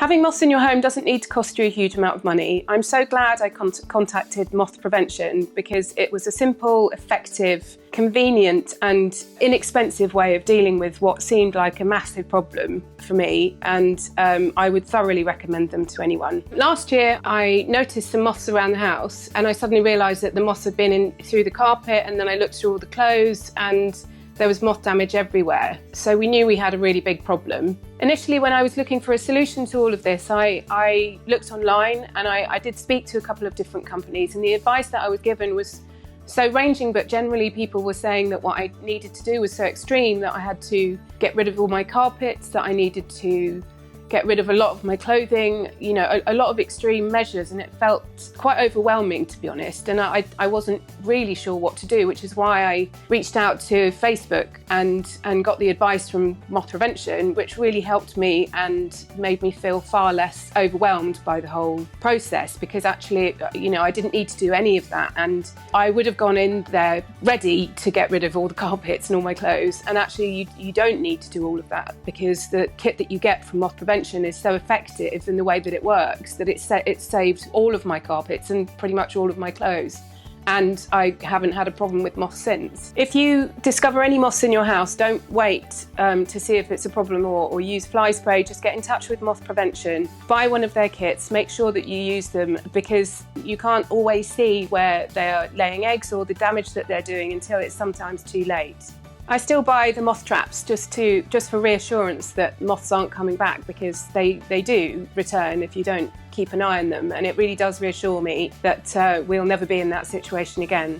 Having moths in your home doesn't need to cost you a huge amount of money. I'm so glad I contacted Moth Prevention because it was a simple, effective, convenient and inexpensive way of dealing with what seemed like a massive problem for me, and I would thoroughly recommend them to anyone. Last year I noticed some moths around the house and I suddenly realised that the moths had been in through the carpet, and then I looked through all the clothes and there was moth damage everywhere. So we knew we had a really big problem. Initially, when I was looking for a solution to all of this, I looked online and I did speak to a couple of different companies, and the advice that I was given was so ranging, but generally people were saying that what I needed to do was so extreme that I had to get rid of all my carpets, that I needed to get rid of a lot of my clothing, you know, a lot of extreme measures, and it felt quite overwhelming, to be honest, and I wasn't really sure what to do, which is why I reached out to Facebook and got the advice from Moth Prevention, which really helped me and made me feel far less overwhelmed by the whole process, because actually, you know, I didn't need to do any of that, and I would have gone in there ready to get rid of all the carpets and all my clothes, and actually you don't need to do all of that, because the kit that you get from Moth Prevention is so effective in the way that it works that it saved all of my carpets and pretty much all of my clothes, and I haven't had a problem with moths since. If you discover any moths in your house, don't wait to see if it's a problem or use fly spray. Just get in touch with Moth Prevention, buy one of their kits, make sure that you use them, because you can't always see where they're laying eggs or the damage that they're doing until it's sometimes too late. I still buy the moth traps just for reassurance that moths aren't coming back, because they do return if you don't keep an eye on them, and it really does reassure me that we'll never be in that situation again.